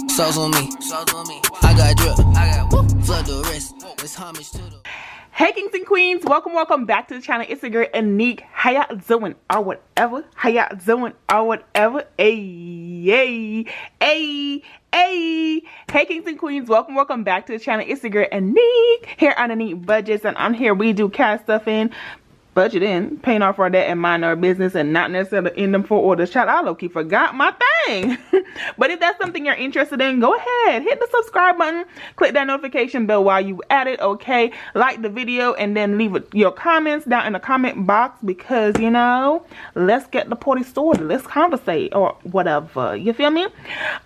Sauce on me. I got drip. Flood the rest. It's homage to the. Hey kings and queens, welcome back to the channel. It's your girl Aneke. How y'all doing or whatever? How y'all doing or whatever? Hey. Hey kings and queens, welcome back to the channel. It's your girl Aneke here on Aneke Budgets, and I'm here. We do cash stuff in, budget in, paying off our debt, and mind our business, and not necessarily in them for orders. Child, I low-key forgot my thing. But if that's something you're interested in, go ahead, hit the subscribe button, click that notification bell while you at it, okay? Like the video, and then leave your comments down in the comment box, because, you know, let's get the party started. Let's conversate, or whatever. You feel me?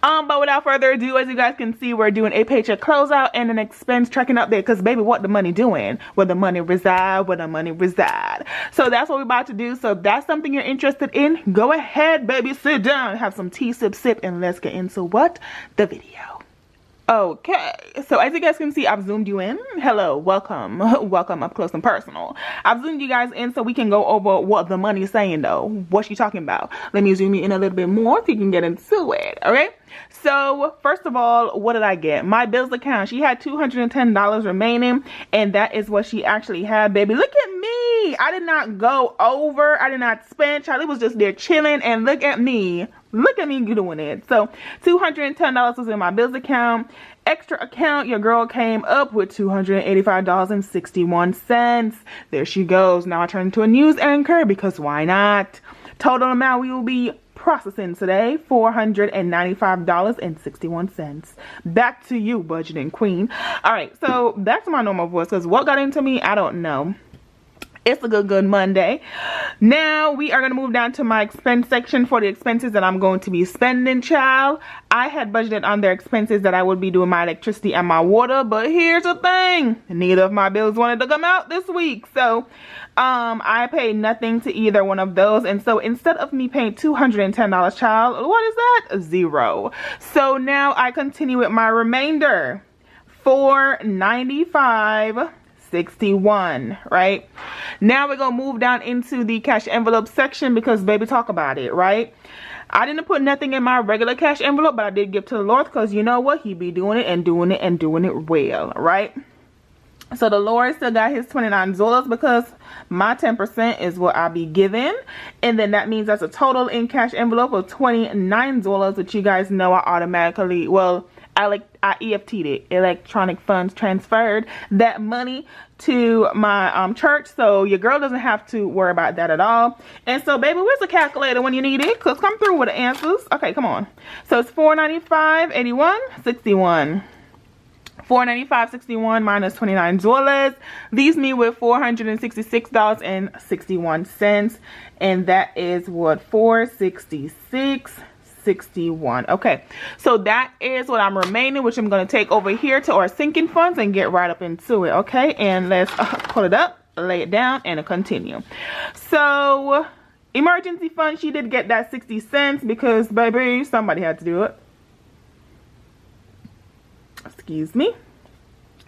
But without further ado, as you guys can see, we're doing a paycheck closeout and an expense tracking up there, because, baby, what the money doing? Where the money reside, where the money reside. So that's what we're about to do. So if that's something you're interested in, go ahead, baby, sit down, have some tea, sip, and let's get into what? The video. Okay, so as you guys can see, I've zoomed you in. Hello, welcome up close and personal. I've zoomed you guys in so we can go over what the money's saying, though. What she talking about? Let me zoom you in a little bit more so you can get into it, okay? So, first of all, what did I get? My bills account. She had $210 remaining, and that is what she actually had, baby. Look at me. I did not go over. I did not spend. Charlie was just there chilling, and look at me. Look at me doing it. So, $210 was in my bills account. Extra account, your girl came up with $285.61. There she goes. Now I turn into a news anchor, because why not? Total amount we will be processing today, $495.61. Back to you, budgeting queen. All right, so back to my normal voice, because what got into me, I don't know. It's a good Monday. Now we are going to move down to my expense section for the expenses that I'm going to be spending, child. I had budgeted on their expenses that I would be doing my electricity and my water, but here's the thing. Neither of my bills wanted to come out this week. So I paid nothing to either one of those. And so instead of me paying $210, child, what is that? $0. So now I continue with my remainder. $495.61, right? Now we're gonna move down into the cash envelope section, because baby, talk about it, right? I didn't put nothing in my regular cash envelope, but I did give to the Lord, because you know what? He be doing it and doing it and doing it well, right? So the Lord still got his $29, because my 10% is what I be giving. And then that means that's a total in cash envelope of $29, which you guys know I automatically, well, I EFT'd it, electronic funds transferred that money to my church, so your girl doesn't have to worry about that at all. And so, baby, where's the calculator when you need it? Cause come through with the answers. Okay, come on. So it's $495.81.61. $495.61 minus $29 leaves me with $466.61, and that is what, $466.61. Okay, so that is what I'm remaining, which I'm going to take over here to our sinking funds and get right up into it. Okay, and let's pull it up, lay it down, and continue. So emergency fund, she did get that 60 cents, because baby, somebody had to do it. Excuse me.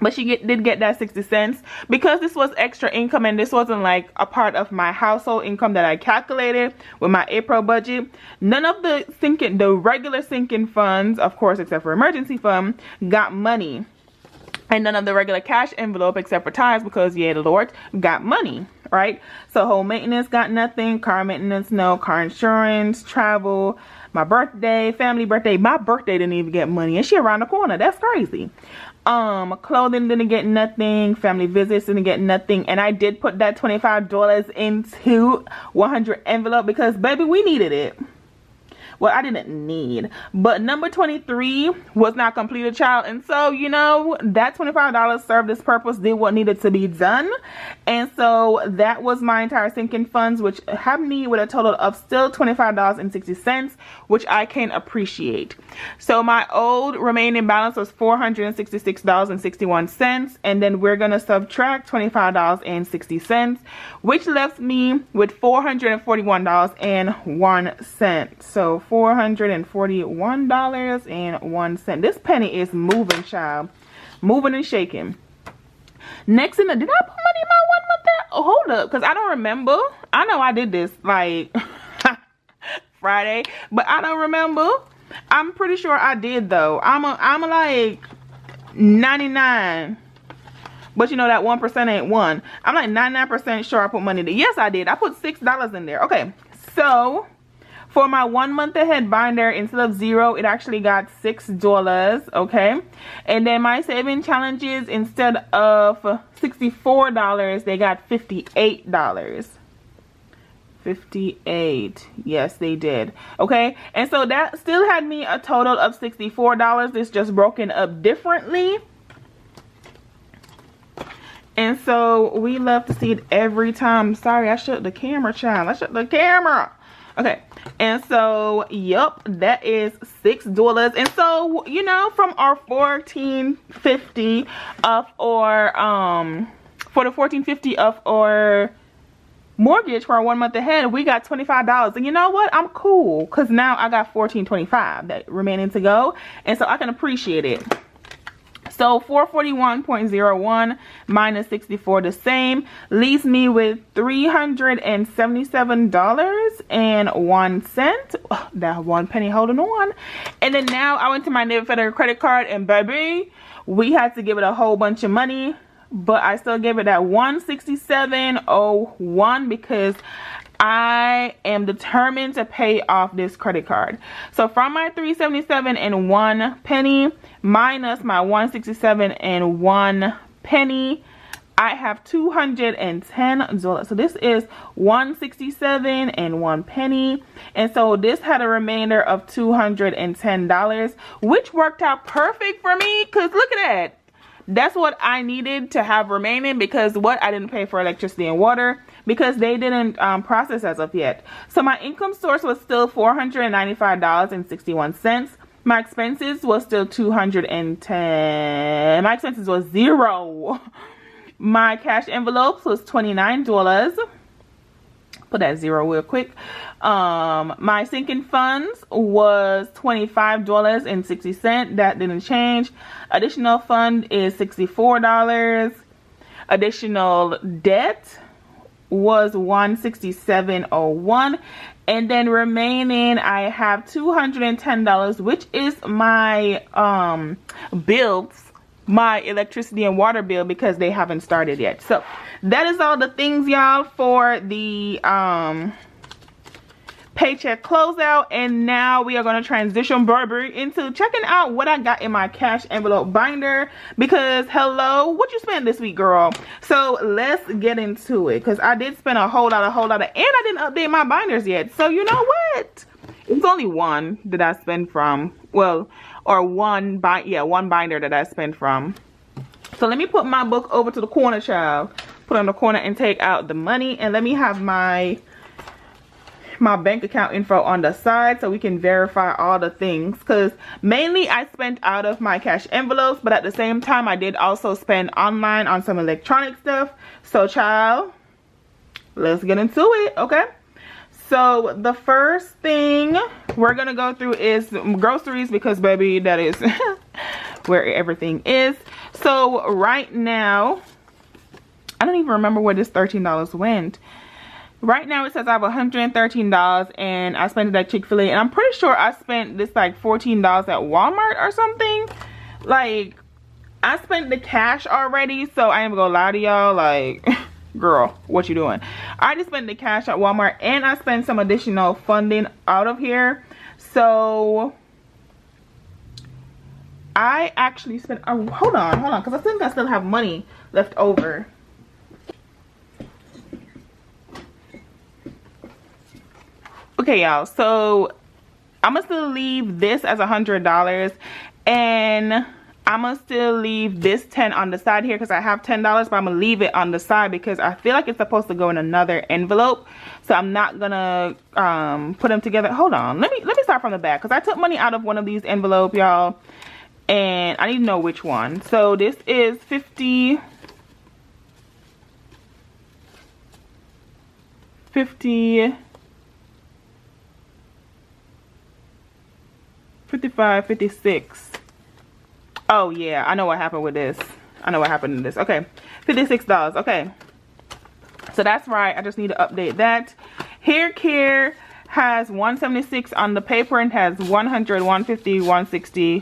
But she did get that 60 cents, because this was extra income, and this wasn't like a part of my household income that I calculated with my April budget. None of the regular sinking funds, of course, except for emergency fund, got money. And none of the regular cash envelope, except for tithes, because yeah, the Lord, got money, right? So home maintenance got nothing, car maintenance, no, car insurance, travel, my birthday, family birthday. My birthday didn't even get money, and she around the corner. That's crazy. Clothing didn't get nothing, family visits didn't get nothing, and I did put that $25 into 100 envelope, because baby, we needed it. Well, I didn't need, but number 23 was not completed, child, and so, you know, that $25 served its purpose, did what needed to be done. And so that was my entire sinking funds, which have me with a total of still $25.60, which I can appreciate. So my old remaining balance was $466.61, and then we're gonna subtract $25.60, which left me with $441.01. So $441.01. This penny is moving, child. Moving and shaking. Next in the, did I put money in my 1 month there? Oh, hold up, because I don't remember. I know I did this like Friday, but I don't remember. I'm pretty sure I did though. I'm like 99. But you know that 1% ain't one. I'm like 99% sure I put money there. Yes, I did. I put $6 in there. Okay, so for my 1 month ahead binder, instead of 0, it actually got $6. Okay, and then my saving challenges, instead of $64, they got $58. 58. Yes, they did. Okay, and so that still had me a total of $64. It's just broken up differently. And so we love to see it every time. Sorry, I shut the camera, child. I shut the camera. Okay, and so yep, that is $6. And so, you know, from our $14.50 of our for the $14.50 of our mortgage for our 1 month ahead, we got $25. And you know what, I'm cool, because now I got $14.25 that remaining to go, and so I can appreciate it. So 441.01 minus 64, the same, leaves me with $377.01. Oh, that 1 penny holding on. And then now I went to my Navy Federal credit card, and baby, we had to give it a whole bunch of money, but I still gave it that $167.01 because I am determined to pay off this credit card. So from my $377.01 minus my $167.01, I have $210. So this is $167.01, and so this had a remainder of $210, which worked out perfect for me, because look at that. That's what I needed to have remaining, because I didn't pay for electricity and water because they didn't process as of yet. So my income source was still $495.61. My expenses was still $210. My expenses was $0. My cash envelopes was $29. Put that 0 real quick. My sinking funds was $25.60. That didn't change. Additional fund is $64. Additional debt was $167.01. And then remaining, I have $210, which is my bills, my electricity and water bill, because they haven't started yet. So that is all the things, y'all, for the paycheck closeout. And now we are going to transition Burberry into checking out what I got in my cash envelope binder, because hello, what you spent this week, girl? So let's get into it, because I did spend a whole lot, and I didn't update my binders yet. So you know what, it's only one that I spent from, well, or one binder that I spent from. So let me put my book over to the corner, child. Put it on the corner and take out the money, and let me have my bank account info on the side so we can verify all the things, because mainly I spent out of my cash envelopes, but at the same time I did also spend online on some electronic stuff. So child, let's get into it. Okay, so the first thing we're gonna go through is groceries, because baby, that is where everything is. So right now, I don't even remember where this $13 went. Right now it says I have $113, and I spent it at Chick-fil-A, and I'm pretty sure I spent this like $14 at Walmart or something. Like, I spent the cash already, so I ain't gonna lie to y'all, like, girl, what you doing? I just spent the cash at Walmart, and I spent some additional funding out of here. So I actually spent, hold on, because I think I still have money left over. Okay, y'all, so I'm gonna still leave this as $100, and I'm gonna still leave this 10 on the side here, because I have $10, but I'm gonna leave it on the side because I feel like it's supposed to go in another envelope. So I'm not gonna put them together. Hold on, let me start from the back, because I took money out of one of these envelopes, y'all, and I need to know which one. So this is 50, 55, 56. Oh yeah, I know what happened with this. I know what happened to this. Okay, $56. Okay, so that's right. I just need to update that. Hair care has 176 on the paper and has 100, 150, 160,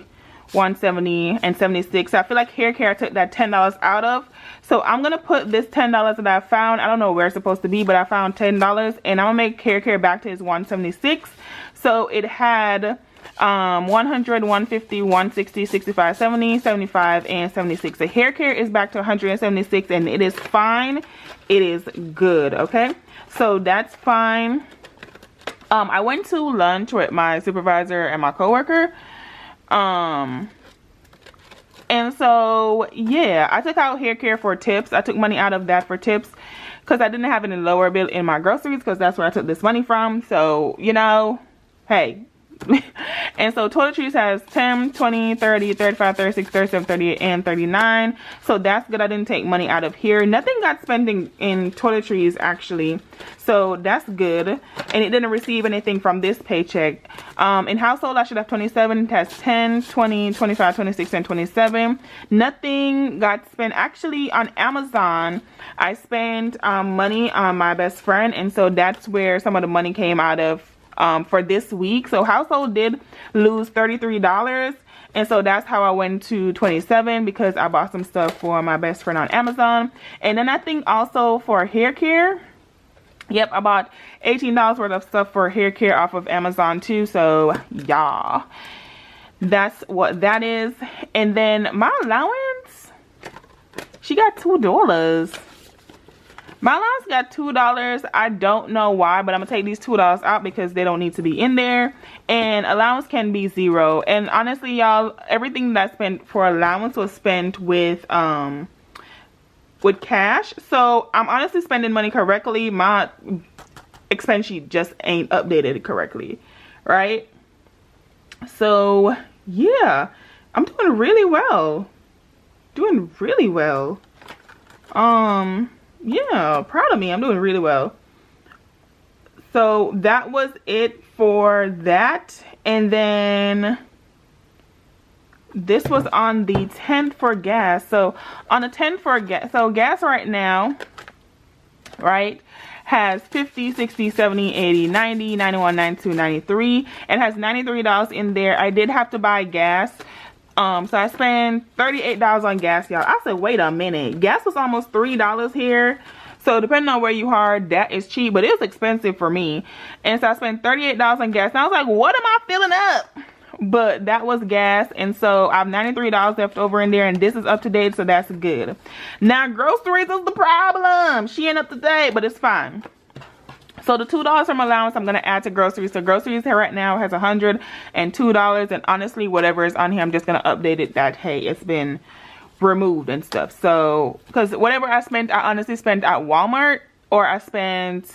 170, and 76. So I feel like hair care I took that $10 out of. So I'm gonna put this $10 that I found, I don't know where it's supposed to be, but I found $10, and I'm gonna make hair care back to its 176. So it had 100, 150, 160, 65, 70, 75, and 76. The hair care is back to 176, and it is fine. It is good. Okay, so that's fine. I went to lunch with my supervisor and my coworker. And so yeah, I took out hair care for tips. I took money out of that for tips because I didn't have any lower bill in my groceries, because that's where I took this money from. So, you know, hey. And so toiletries has 10, 20, 30, 35, 36, 37, 38, and 39. So that's good. I didn't take money out of here. Nothing got spent in toiletries actually. So that's good. And it didn't receive anything from this paycheck. In household, I should have 27. It has 10, 20, 25, 26, and 27. Nothing got spent. Actually, on Amazon, I spent money on my best friend. And so that's where some of the money came out of. For this week. So household did lose $33, and so that's how I went to 27, because I bought some stuff for my best friend on Amazon. And then I think also for hair care, yep, I bought $18 worth of stuff for hair care off of Amazon too. So yeah, that's what that is. And then my allowance, she got $2. My allowance got $2. I don't know why, but I'm gonna take these $2 out because they don't need to be in there. And allowance can be $0. And honestly, y'all, everything that I spent for allowance was spent with cash. So I'm honestly spending money correctly. My expense sheet just ain't updated correctly, right? So yeah, I'm doing really well. Doing really well. Yeah, proud of me. I'm doing really well. So that was it for that. And then this was on the 10th for gas. So on the 10th for gas, so gas right now, right, has 50, 60, 70, 80, 90, 91, 92, 93. It has $93 in there. I did have to buy gas. So I spent $38 on gas, y'all. I said, wait a minute. Gas was almost $3 here. So depending on where you are, that is cheap, but it was expensive for me. And so I spent $38 on gas. And I was like, what am I filling up? But that was gas. And so I have $93 left over in there, and this is up to date, so that's good. Now groceries is the problem. She ain't up to date, but it's fine. So the $2 from allowance I'm going to add to groceries. So groceries here right now has $102. And honestly, whatever is on here, I'm just going to update it that, hey, it's been removed and stuff. So, because whatever I spent, I honestly spent at Walmart, or I spent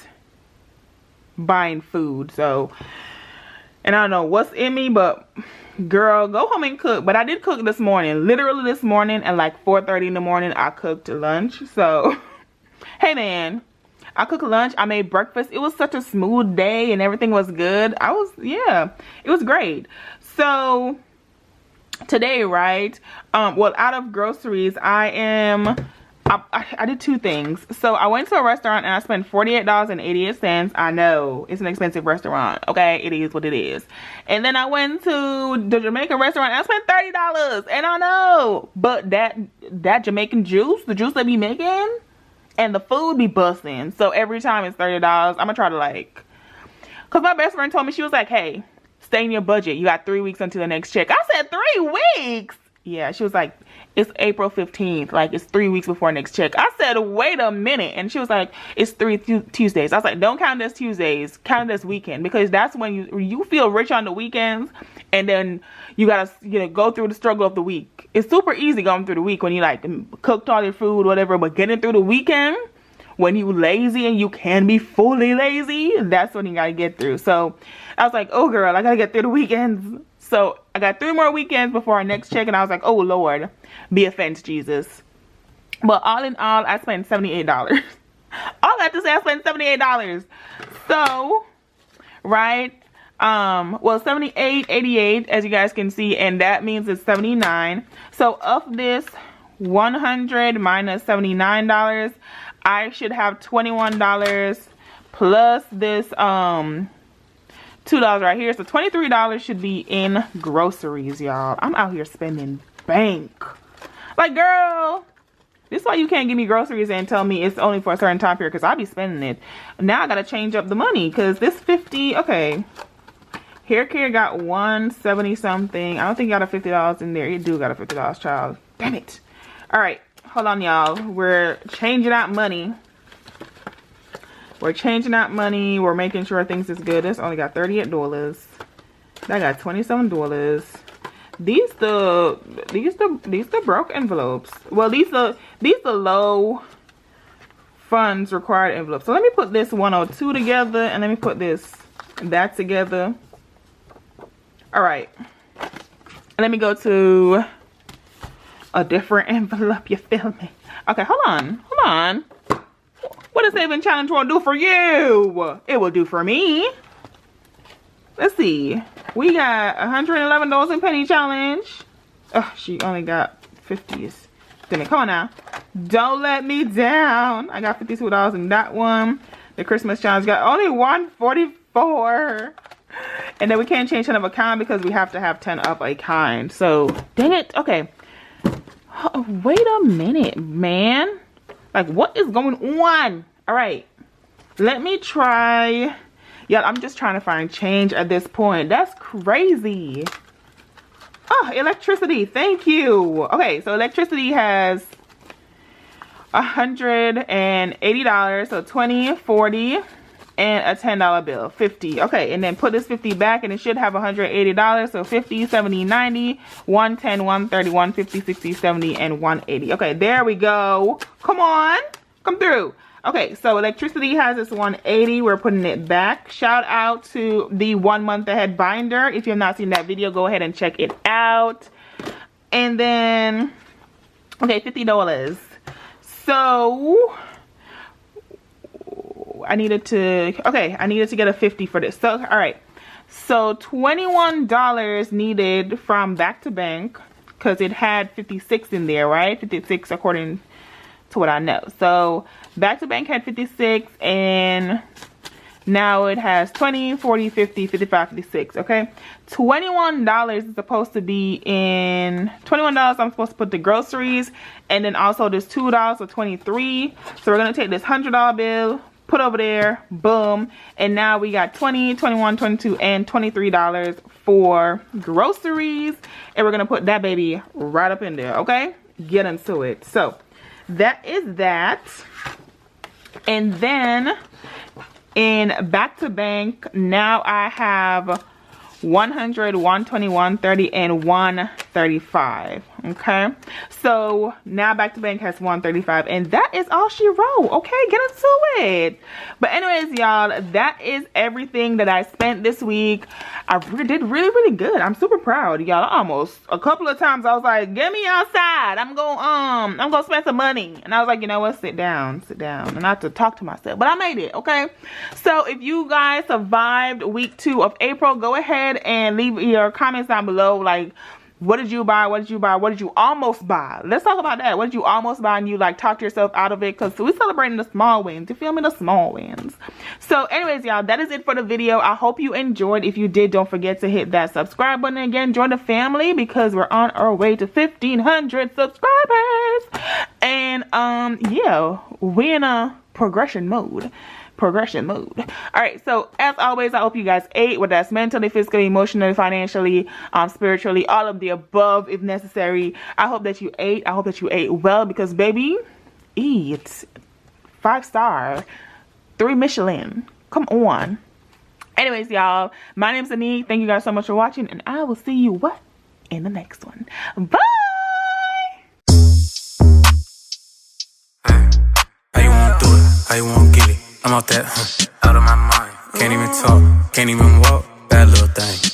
buying food. So, and I don't know what's in me, but girl, go home and cook. But I did cook this morning. Literally this morning at like 4:30 in the morning, I cooked lunch. So, hey man. I cooked lunch. I made breakfast. It was such a smooth day and everything was good. Yeah, it was great. So today, right, well, out of groceries, I did two things. So I went to a restaurant and I spent $48.88. I know it's an expensive restaurant. Okay, it is what it is. And then I went to the Jamaican restaurant and I spent $30. And I know, but that Jamaican juice, the juice they be making, and the food be busting. So every time it's $30. I'm gonna try to like, cause my best friend told me, she was like, hey, stay in your budget. You got 3 weeks until the next check. I said 3 weeks? Yeah, she was like, it's April 15th. Like, it's 3 weeks before next check. I said, wait a minute. And she was like, it's 3 Tuesdays. I was like, don't count it as Tuesdays. Count it as weekend. Because that's when you feel rich on the weekends. And then you gotta, go through the struggle of the week. It's super easy going through the week when you like cooked all your food, whatever. But getting through the weekend, when you lazy and you can be fully lazy, that's when you gotta get through. So I was like, oh girl, I gotta get through the weekends. So I got 3 more weekends before our next check, and I was like, oh Lord, be offense, Jesus. But all in all, I spent $78. All I have to say, I spent $78. So, right, well, 78, 88, as you guys can see, and that means it's 79. So of this 100 minus $79, I should have $21 plus this $2 right here. So $23 should be in groceries, y'all. I'm out here spending bank. Like, girl, this is why you can't give me groceries and tell me it's only for a certain time period, because I'll be spending it. Now I gotta change up the money because this 50, okay. Hair care got 170 something. I don't think you got a $50 in there. You do got a $50, child. Damn it. All right, hold on, y'all. We're changing out money. We're changing out money. We're making sure things is good. This only got $38. That got $27. These the broke envelopes. Well, these the low funds required envelopes. So let me put this 102 together, and let me put that together. All right. And let me go to a different envelope. You feel me? Okay, hold on. What does saving challenge will do for you? It will do for me. Let's see. We got $111 in penny challenge. Oh, she only got 50s. Damn it, come on now. Don't let me down. I got $52 in that one. The Christmas challenge got only $144. And then we can't change 10 of a kind because we have to have 10 of a kind. So, dang it. Okay. Oh, wait a minute, man. Like, what is going on? All right, let me try. Yeah, I'm just trying to find change at this point. That's crazy. Oh, electricity. Thank you. Okay, so electricity has $180. So 20, 40, and a $10 bill. 50. Okay, and then put this 50 back, and it should have $180. So 50, 70, 90, 110, 130, 150, 60, 70, and 180. Okay, there we go. Come on, come through. Okay, so electricity has this 180. We're putting it back. Shout out to the 1 month ahead binder. If you have not seen that video, go ahead and check it out. And then, okay, $50. So I needed to get a 50 for this. So, all right. So $21 needed from Back to Bank because it had 56 in there, right? 56 according to what I know. So Back to Bank had 56, and now it has 20, 40, 50, 55, 56. Okay, $21 is supposed to be in $21. I'm supposed to put the groceries, and then also there's $2, so 23. So we're gonna take this $100 bill, put over there, boom, and now we got 20, 21, 22, and $23 for groceries, and we're gonna put that baby right up in there. Okay, get into it. So that is that. And then in Back to Bank, now I have 100, 120, 130, and 135. Okay, so now Back to Bank has 135, and that is all she wrote. Okay, get into it. But anyways, y'all, that is everything that I spent this week. I did really good. I'm super proud, y'all. Almost a couple of times I was like, get me outside, I'm gonna spend some money, and I was like, you know what, sit down, and not to talk to myself, but I made it. Okay, so if you guys survived week 2 of April, go ahead and leave your comments down below. Like, what did you buy? What did you buy? What did you almost buy? Let's talk about that. What did you almost buy and you like talk yourself out of it? Because we're celebrating the small wins. You feel me? The small wins. So anyways, y'all, that is it for the video. I hope you enjoyed. If you did, don't forget to hit that subscribe button. Again, join the family because we're on our way to 1,500 subscribers. And yeah, we're in a progression mode. All right, so as always, I hope you guys ate, whether that's mentally, physically, emotionally, financially, spiritually, all of the above if necessary. I hope that you ate. I hope that you ate well, because baby, eat 5-star, 3 Michelin. Come on. Anyways, y'all, my name's Aneke. Thank you guys so much for watching, and I will see you in the next one. Bye. How you wanna do it? How you wanna get it? I'm out that, out of my mind. Can't even talk, can't even walk. Bad little thing.